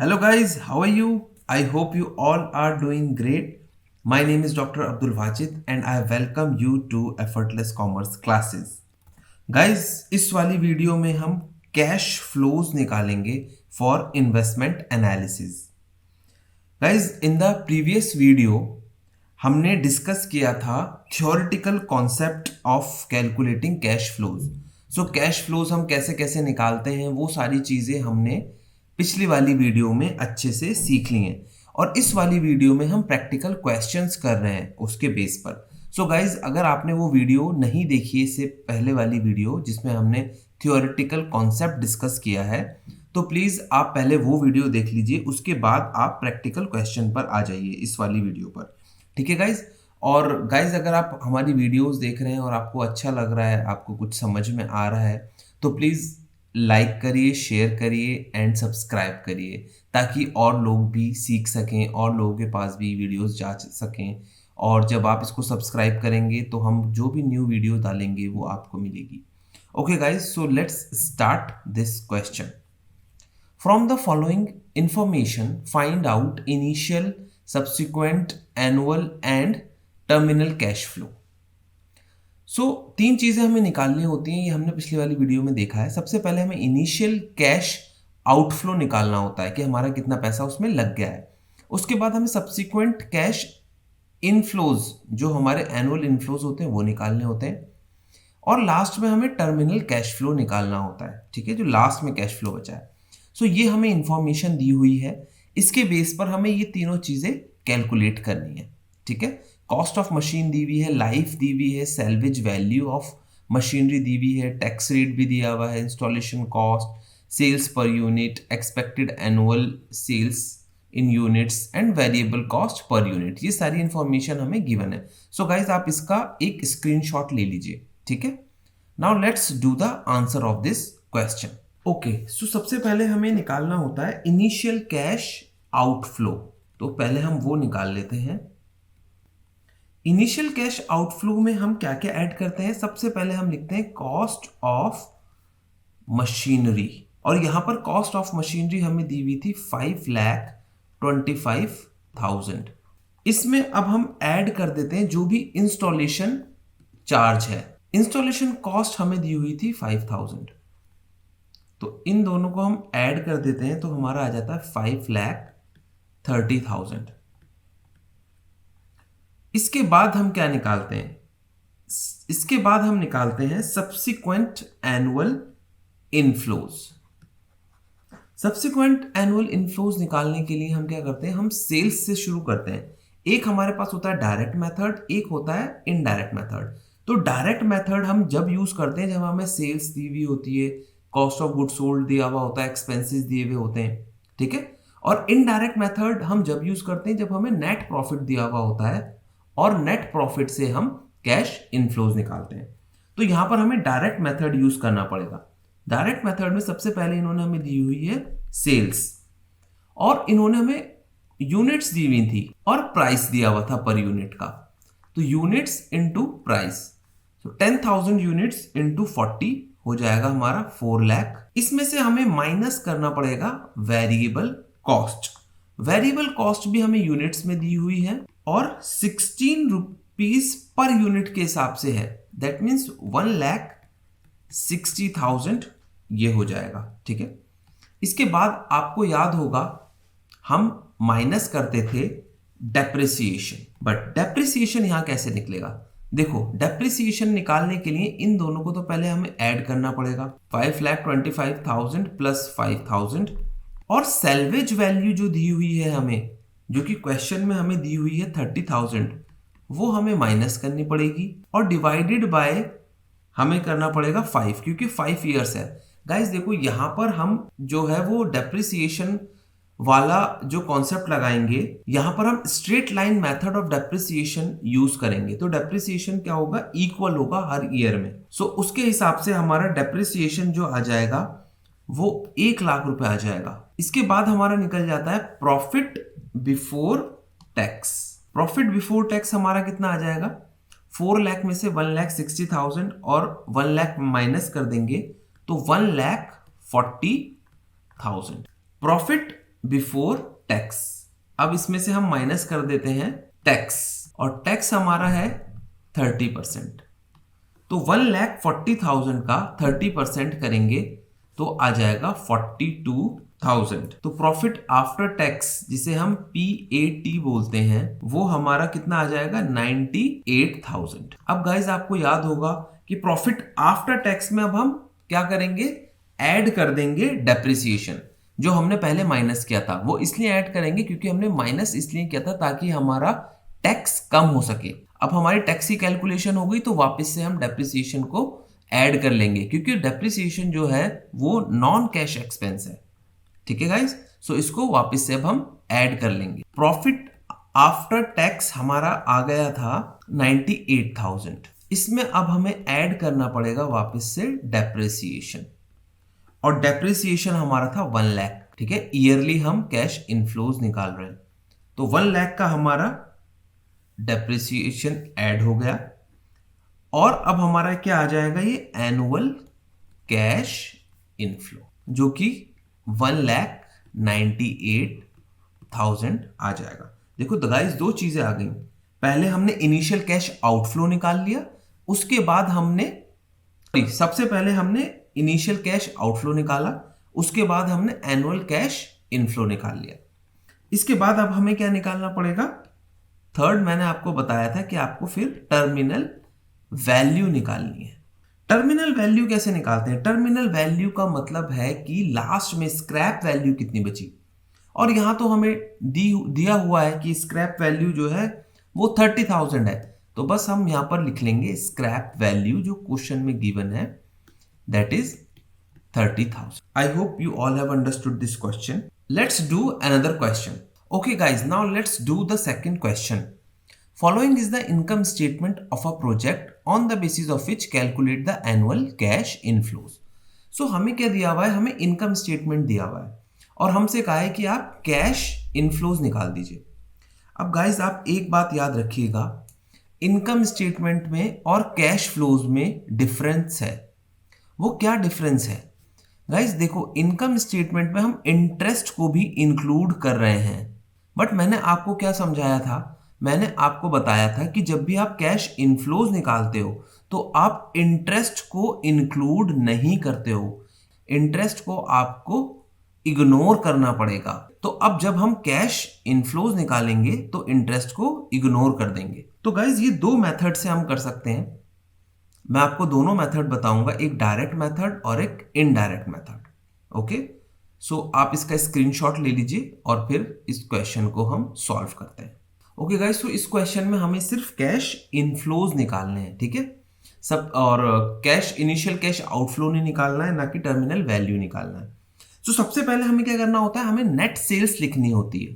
Hello guys, how are you? I hope you all are doing great. My name is Dr. Abdul Wajid and I welcome you to Effortless Commerce Classes. Guys, इस वाली video में हम cash flows निकालेंगे for investment analysis. Guys, in the previous video हमने discuss किया था theoretical concept of calculating cash flows. So cash flows हम कैसे कैसे निकालते हैं वो सारी चीज़ें हमने पिछली वाली वीडियो में अच्छे से सीख ली हैं और इस वाली वीडियो में हम प्रैक्टिकल क्वेश्चंस कर रहे हैं उसके बेस पर. सो गाइज, अगर आपने वो वीडियो नहीं देखी इससे पहले वाली वीडियो जिसमें हमने थियोरेटिकल कॉन्सेप्ट डिस्कस किया है, तो प्लीज़ आप पहले वो वीडियो देख लीजिए, उसके बाद आप प्रैक्टिकल क्वेश्चन पर आ जाइए इस वाली वीडियो पर. ठीक है गाइज. और गाइज, अगर आप हमारी वीडियोस देख रहे हैं और आपको अच्छा लग रहा है, आपको कुछ समझ में आ रहा है, तो प्लीज़ लाइक करिए, शेयर करिए एंड सब्सक्राइब करिए ताकि और लोग भी सीख सकें और लोगों के पास भी वीडियोस जा सकें. और जब आप इसको सब्सक्राइब करेंगे तो हम जो भी न्यू वीडियो डालेंगे वो आपको मिलेगी. Okay guys, so let's start this question. From the following information, find out initial, subsequent, annual and terminal cash flow. तीन चीज़ें हमें निकालनी होती हैं, ये हमने पिछली वाली वीडियो में देखा है. सबसे पहले हमें इनिशियल कैश आउटफ्लो निकालना होता है कि हमारा कितना पैसा उसमें लग गया है. उसके बाद हमें सब्सिक्वेंट कैश इनफ्लोज, जो हमारे एनुअल इनफ्लोज होते हैं, वो निकालने होते हैं. और लास्ट में हमें टर्मिनल कैश फ्लो निकालना होता है. ठीक है, जो लास्ट में कैश फ्लो बचा है. ये हमें इंफॉर्मेशन दी हुई है, इसके बेस पर हमें ये तीनों चीज़ें कैलकुलेट करनी है. ठीक है, कॉस्ट ऑफ मशीन दी हुई है, लाइफ दी हुई है, सेल्वेज वैल्यू ऑफ मशीनरी दी हुई है, टैक्स रेट भी दिया हुआ है, installation cost, sales per unit, expected annual sales in units and variable cost per unit. ये सारी इंफॉर्मेशन हमें गिवन है. सो गाइज, आप इसका एक स्क्रीनशॉट ले लीजिए. ठीक है, now let's do the answer of this question. Okay, so सबसे पहले हमें निकालना होता है इनिशियल कैश आउटफ्लो. तो पहले हम वो निकाल लेते हैं. इनिशियल कैश आउटफ्लो में हम क्या क्या ऐड करते हैं? सबसे पहले हम लिखते हैं कॉस्ट ऑफ मशीनरी, और यहां पर कॉस्ट ऑफ मशीनरी हमें दी हुई थी 5,25,000. इसमें अब हम ऐड कर देते हैं जो भी इंस्टॉलेशन चार्ज है. इंस्टॉलेशन कॉस्ट हमें दी हुई थी 5,000, तो इन दोनों को हम ऐड कर देते हैं तो हमारा आ जाता है 5,30,000. इसके बाद हम क्या निकालते हैं? इसके बाद हम निकालते हैं subsequent annual inflows. Subsequent annual inflows निकालने के लिए हम क्या करते हैं? हम सेल्स से शुरू करते हैं. एक हमारे पास होता है डायरेक्ट मेथड, एक होता है इनडायरेक्ट मेथड. तो डायरेक्ट मेथड हम जब यूज करते हैं जब हमें सेल्स दी हुई होती है, कॉस्ट ऑफ गुड सोल्ड दिया हुआ होता है, एक्सपेंसेस दिए हुए होते हैं. ठीक है, और इनडायरेक्ट मेथड हम जब यूज करते हैं जब हमें नेट प्रॉफिट दिया हुआ होता है और नेट प्रॉफिट से हम कैश इनफ्लोज निकालते हैं. तो यहां पर हमें डायरेक्ट मेथड यूज करना पड़ेगा. डायरेक्ट मेथड में सबसे पहले इन्होंने हमें दी हुई है सेल्स, और इन्होंने हमें यूनिट्स दी हुई थी और प्राइस दिया हुआ था पर यूनिट का. तो यूनिट्स इंटू प्राइस, तो 10,000 यूनिट्स इंटू 40 हो जाएगा हमारा 4 लाख. इसमें से हमें माइनस करना पड़ेगा वेरिएबल कॉस्ट. वेरिएबल कॉस्ट भी हमें यूनिट्स में दी हुई है और 16 रुपीज पर यूनिट के हिसाब से है. दैट मीन्स 1,60,000 ये हो जाएगा. ठीक है, इसके बाद आपको याद होगा हम माइनस करते थे डेप्रिसिएशन, बट डेप्रिसिएशन यहां कैसे निकलेगा? देखो, डेप्रिसिएशन निकालने के लिए इन दोनों को तो पहले हमें ऐड करना पड़ेगा. 5,25,000 प्लस 5,000, और सेल्वेज वैल्यू जो दी हुई है हमें, जो कि क्वेश्चन में हमें दी हुई है 30,000, वो हमें माइनस करनी पड़ेगी और डिवाइडेड बाय हमें करना पड़ेगा 5, क्योंकि 5 ईयर्स है. गाइज देखो, यहां पर हम जो है वो डेप्रिसिएशन वाला जो कॉन्सेप्ट लगाएंगे, यहां पर हम straight line method of depreciation use करेंगे. तो डेप्रिसिएशन क्या होगा? इक्वल होगा हर ईयर में. उसके हिसाब से हमारा डेप्रिसिएशन जो आ जाएगा वो 1,00,000 रुपए आ जाएगा. इसके बाद हमारा निकल जाता है profit before tax. Profit before tax हमारा कितना आ जाएगा? 4 लाख में से 1,60,000 और 1 लाख माइनस कर देंगे तो 1,40,000. Profit before tax. अब इसमें से हम माइनस कर देते हैं टैक्स, और टैक्स हमारा है 30%। तो 1,40,000 का 30% करेंगे तो आ जाएगा 42,000। तो प्रॉफिट आफ्टर टैक्स, जिसे हम PAT बोलते हैं, वो हमारा कितना आ जाएगा 98,000। अब गाइज आपको याद होगा कि प्रॉफिट आफ्टर टैक्स में अब हम क्या करेंगे, ऐड कर देंगे डेप्रिसिएशन। जो हमने पहले माइनस किया था वो इसलिए ऐड करेंगे क्योंकि हमने माइनस इसलिए किया था ताकि हमारा टैक्स कम हो सके। अब हमारी टैक्स की कैलकुलेशन हो गई तो वापस से हम डेप्रिसिएशन को ऐड कर लेंगे, क्योंकि डेप्रिसिएशन जो है वो नॉन कैश एक्सपेंस है। ठीक है गाइस, सो इसको वापस से अब हम ऐड कर लेंगे। प्रॉफिट आफ्टर टैक्स हमारा आ गया था 98,000। इसमें अब हमें ऐड करना पड़ेगा वापस से डेप्रिसिएशन, और डेप्रिसिएशन हमारा था 1 लाख। ठीक है, ईयरली हम कैश इनफ्लोज निकाल रहे हैं, तो 1 लाख का हमारा डेप्रिसिएशन ऐड हो गया, और अब हमारा क्या आ जाएगा, ये एनुअल कैश इनफ्लो, जो कि 1,98,000 आ जाएगा। देखो तो गाइस, दो चीजें आ गई। पहले हमने इनिशियल कैश आउटफ्लो निकाल लिया, उसके बाद सबसे पहले हमने इनिशियल कैश आउटफ्लो निकाला, उसके बाद हमने एनुअल कैश इनफ्लो निकाल लिया। इसके बाद अब हमें क्या निकालना पड़ेगा, थर्ड मैंने आपको बताया था कि आपको फिर टर्मिनल वैल्यू निकालनी है। टर्मिनल वैल्यू कैसे निकालते हैं, टर्मिनल वैल्यू का मतलब है कि लास्ट में स्क्रैप वैल्यू कितनी बची, और यहां तो हमें दिया हुआ है कि स्क्रैप वैल्यू जो है वो 30,000 है, तो बस हम यहां पर लिख लेंगे स्क्रैप वैल्यू जो क्वेश्चन में गिवन है, that is 30,000। I hope you all have understood this question. Let's do another question. Okay guys, now let's do the second question. Following is the income statement of a project on the basis of which calculate the annual cash inflows. So हमें क्या दिया हुआ है, हमें income statement दिया हुआ है और हमसे कहा है कि आप कैश इनफ्लोज निकाल दीजिए। अब गाइज आप एक बात याद रखिएगा, इनकम स्टेटमेंट में और कैश फ्लोज में डिफरेंस है। वो क्या डिफरेंस है गाइज, देखो इनकम स्टेटमेंट में हम इंटरेस्ट को भी इंक्लूड कर रहे हैं, बट मैंने आपको क्या समझाया था, मैंने आपको बताया था कि जब भी आप कैश इनफ्लोज निकालते हो तो आप इंटरेस्ट को इंक्लूड नहीं करते हो, इंटरेस्ट को आपको इग्नोर करना पड़ेगा। तो अब जब हम कैश इनफ्लोज निकालेंगे तो इंटरेस्ट को इग्नोर कर देंगे। तो गाइज ये दो मेथड से हम कर सकते हैं, मैं आपको दोनों मेथड बताऊंगा, एक डायरेक्ट मेथड और एक इनडायरेक्ट मेथड। ओके, सो आप इसका स्क्रीनशॉट ले लीजिए और फिर इस क्वेश्चन को हम सॉल्व करते हैं। ओके गाइस, सो इस क्वेश्चन में हमें सिर्फ कैश इनफ्लोज निकालने हैं, ठीक है सब, और कैश इनिशियल कैश आउटफ्लो नहीं निकालना है, ना कि टर्मिनल वैल्यू निकालना है। सो सबसे पहले हमें क्या करना होता है, हमें नेट सेल्स लिखनी होती है,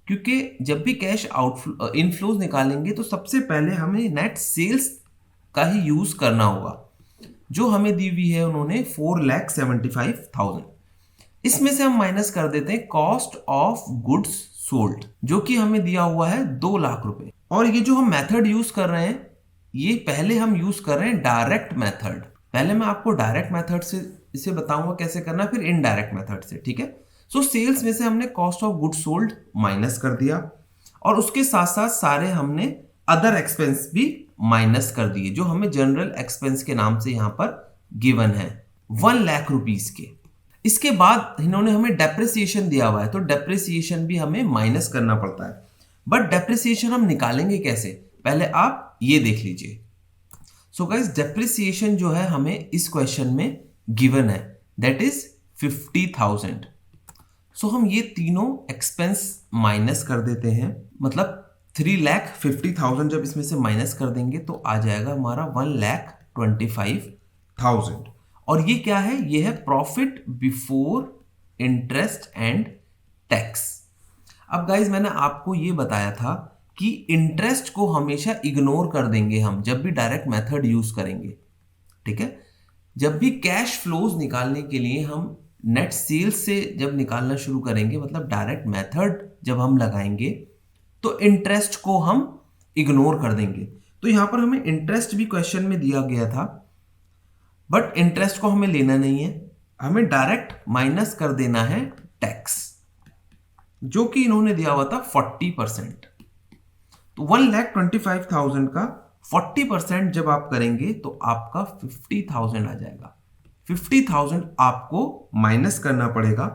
क्योंकि जब भी कैश आउटफ्लो इनफ्लोज निकालेंगे तो सबसे पहले हमें नेट सेल्स का ही यूज करना होगा, जो हमें दी हुई है उन्होंने 4,75,000। इसमें से हम माइनस कर देते हैं कॉस्ट ऑफ गुड्स सोल्ड, जो कि हमें दिया हुआ है 2 लाख रुपए। और ये जो हम मेथड यूज कर रहे हैं, ये पहले हम यूज कर रहे हैं डायरेक्ट मेथड। पहले मैं आपको डायरेक्ट मेथड से इसे बताऊंगा कैसे करना, फिर इनडायरेक्ट मेथड से, ठीक है। सो सेल्स में से हमने cost of goods sold minus कर दिया, और उसके साथ साथ सारे हमने अदर एक्सपेंस भी माइनस कर दिए, जो हमें जनरल एक्सपेंस के नाम से यहां पर गिवन है 1 लाख रुपीस के। इसके बाद इन्होंने हमें डेप्रिसिएशन दिया हुआ है, तो डेप्रिसिएशन भी हमें माइनस करना पड़ता है। बट डेप्रिसिएशन हम निकालेंगे कैसे, पहले आप ये देख लीजिए। सो गाइस, डेप्रिसिएशन जो है हमें इस क्वेश्चन में गिवन है, दैट इज 50,000। सो हम ये तीनों एक्सपेंस माइनस कर देते हैं, मतलब 3,50,000 जब इसमें से माइनस कर देंगे तो आ जाएगा हमारा 1,25,000। और ये क्या है, ये है profit before interest and tax. अब गाइज मैंने आपको ये बताया था कि इंटरेस्ट को हमेशा इग्नोर कर देंगे हम जब भी डायरेक्ट मेथड यूज करेंगे, ठीक है। जब भी कैश फ्लोज निकालने के लिए हम नेट सेल्स से जब निकालना शुरू करेंगे, मतलब डायरेक्ट मेथड जब हम लगाएंगे, तो इंटरेस्ट को हम इग्नोर कर देंगे। तो यहां पर हमें इंटरेस्ट भी क्वेश्चन में दिया गया था, बट इंटरेस्ट को हमें लेना नहीं है, हमें डायरेक्ट माइनस कर देना है टैक्स। जो कि इन्होंने दिया हुआ था 40%। तो 1,25,000 का 40% जब आप करेंगे तो आपका 50,000 आ जाएगा। 50,000 आपको माइनस करना पड़ेगा,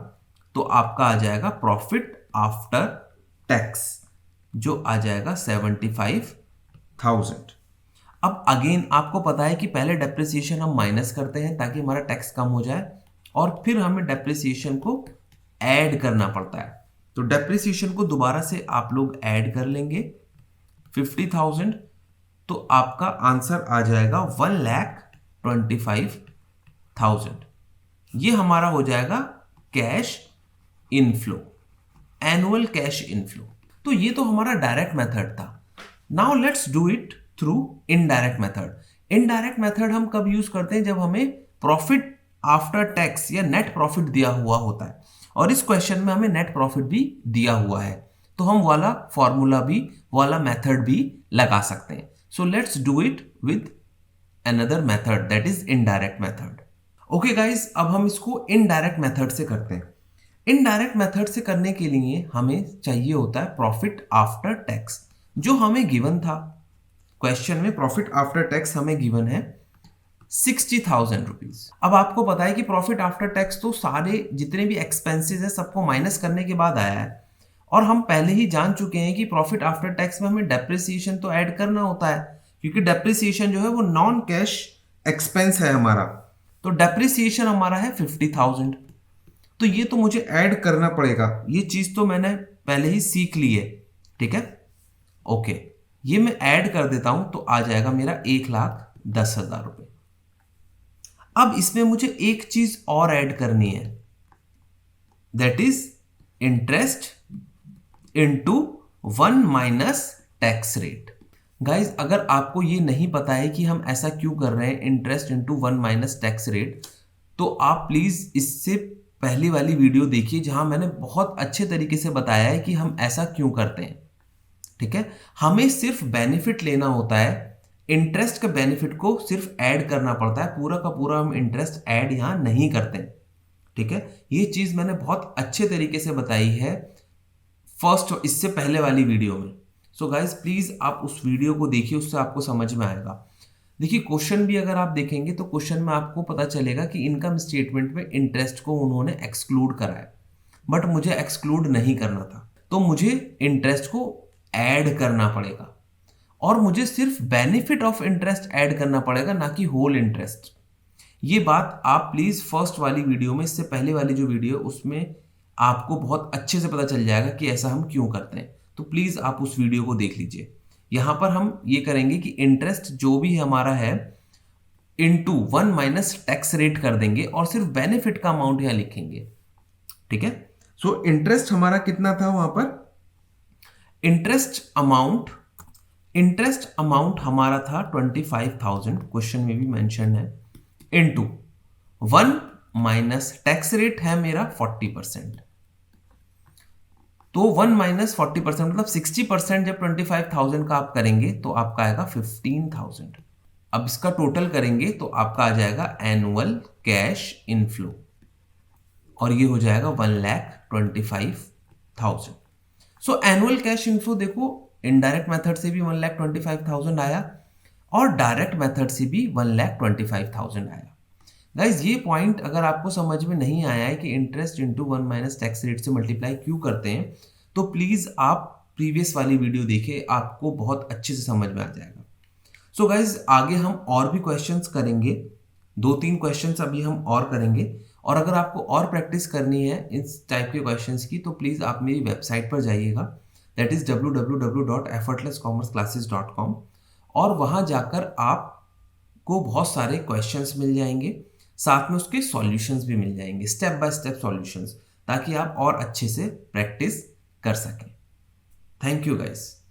तो आपका आ जाएगा प्रॉफिट आफ्टर टैक्स, जो आ जाएगा 75,000। अब अगेन आपको पता है कि पहले डेप्रिसिएशन हम माइनस करते हैं ताकि हमारा टैक्स कम हो जाए, और फिर हमें डेप्रिसिएशन को ऐड करना पड़ता है। तो डेप्रिसिएशन को दोबारा से आप लोग ऐड कर लेंगे 50,000, तो आपका आंसर आ जाएगा 1,25,000। ये हमारा हो जाएगा cash inflow, annual cash inflow. तो ये तो हमारा डायरेक्ट मेथड था। Now let's do it through indirect method. Indirect method हम कब यूज करते हैं? जब हमें प्रॉफिट आफ्टर टैक्स या नेट प्रॉफिट दिया हुआ होता है, और इस क्वेश्चन में हमें नेट प्रॉफिट भी दिया हुआ है, तो हम वाला फॉर्मूला भी, वाला मेथड भी लगा सकते हैं। So let's do it with another method, that is indirect method. Okay guys, अब हम इसको इनडायरेक्ट मेथड से करते हैं। इनडायरेक्ट मेथड से करने के लिए हमें चाहिए होता है प्रॉफिट आफ्टर टैक्स, जो हमें गिवन था क्वेश्चन में। प्रॉफिट आफ्टर टैक्स हमें गिवन है 60,000 रुपीज। अब आपको पता है कि प्रॉफिट आफ्टर टैक्स तो सारे जितने भी एक्सपेंसेस है सबको माइनस करने के बाद आया है, और हम पहले ही जान चुके हैं कि प्रॉफिट आफ्टर टैक्स में हमें डेप्रिसिएशन तो ऐड करना होता है, क्योंकि डेप्रिसिएशन जो है वो नॉन कैश एक्सपेंस है हमारा। तो डेप्रिसिएशन हमारा है 50,000, तो ये तो मुझे ऐड करना पड़ेगा। ये चीज तो मैंने पहले ही सीख ली है, ठीक है। ओके, ये मैं ऐड कर देता हूं, तो आ जाएगा मेरा 1,10,000 रुपए। अब इसमें मुझे एक चीज और ऐड करनी है, that is interest into 1 minus tax rate. Guys, अगर आपको ये नहीं पता है कि हम ऐसा क्यों कर रहे हैं, interest into 1 minus tax rate, तो आप प्लीज इससे पहली वाली वीडियो देखिए, जहां मैंने बहुत अच्छे तरीके से बताया है कि हम ऐसा क्यों करते हैं, ठीक है। हमें सिर्फ बेनिफिट लेना होता है, इंटरेस्ट के बेनिफिट को सिर्फ ऐड करना पड़ता है, पूरा का पूरा हम इंटरेस्ट ऐड यहां नहीं करते हैं, ठीक है। ये चीज मैंने बहुत अच्छे तरीके से बताई है फर्स्ट, इससे पहले वाली वीडियो में। सो गाइज, प्लीज आप उस वीडियो को देखिए, उससे आपको समझ में आएगा। देखिए, क्वेश्चन भी अगर आप देखेंगे तो क्वेश्चन में आपको पता चलेगा कि इनकम स्टेटमेंट में इंटरेस्ट को उन्होंने एक्सक्लूड करा है, बट मुझे एक्सक्लूड नहीं करना था, तो मुझे इंटरेस्ट को ऐड करना पड़ेगा, और मुझे सिर्फ बेनिफिट ऑफ इंटरेस्ट ऐड करना पड़ेगा, ना कि होल इंटरेस्ट। ये बात आप प्लीज फर्स्ट वाली वीडियो में, इससे पहले वाली जो वीडियो, उसमें आपको बहुत अच्छे से पता चल जाएगा कि ऐसा हम क्यों करते हैं। तो प्लीज आप उस वीडियो को देख लीजिए। यहां पर हम ये करेंगे कि इंटरेस्ट जो भी हमारा है इनटू 1 माइनस टैक्स रेट कर देंगे, और सिर्फ बेनिफिट का अमाउंट यहां लिखेंगे, ठीक है। सो इंटरेस्ट हमारा कितना था वहां पर? इंटरेस्ट अमाउंट हमारा था 25,000, क्वेश्चन में भी मेंशन है, इनटू 1 माइनस टैक्स रेट है मेरा 40%। तो 1 माइनस 40% मतलब 60% जब 25,000 का आप करेंगे तो आपका आएगा 15,000। अब इसका टोटल करेंगे तो आपका आ जाएगा एनुअल कैश इनफ्लो, और ये हो जाएगा 1,25,000। सो एनुअल कैश इनफ्लो देखो, इनडायरेक्ट मेथड से भी 1,25,000 आया, और डायरेक्ट मेथड से भी 1,25,000 आया। गाइज, ये पॉइंट अगर आपको समझ में नहीं आया है कि interest into 1 minus tax rate से मल्टीप्लाई क्यों करते हैं, तो प्लीज आप प्रीवियस वाली वीडियो देखिए, आपको बहुत अच्छे से समझ में आ जाएगा। सो गाइज, आगे हम और भी क्वेश्चंस करेंगे, 2-3 क्वेश्चंस अभी हम और करेंगे, और अगर आपको और प्रैक्टिस करनी है इस टाइप के क्वेश्चंस की, तो प्लीज आप मेरी वेबसाइट पर जाइएगा, दैट इज www.effortlesscommerceclasses.com, और वहां जाकर आपको बहुत सारे क्वेश्चंस मिल जाएंगे, साथ में उसके सॉल्यूशंस भी मिल जाएंगे, स्टेप बाय स्टेप सॉल्यूशंस, ताकि आप और अच्छे से प्रैक्टिस कर सकें। Thank you guys.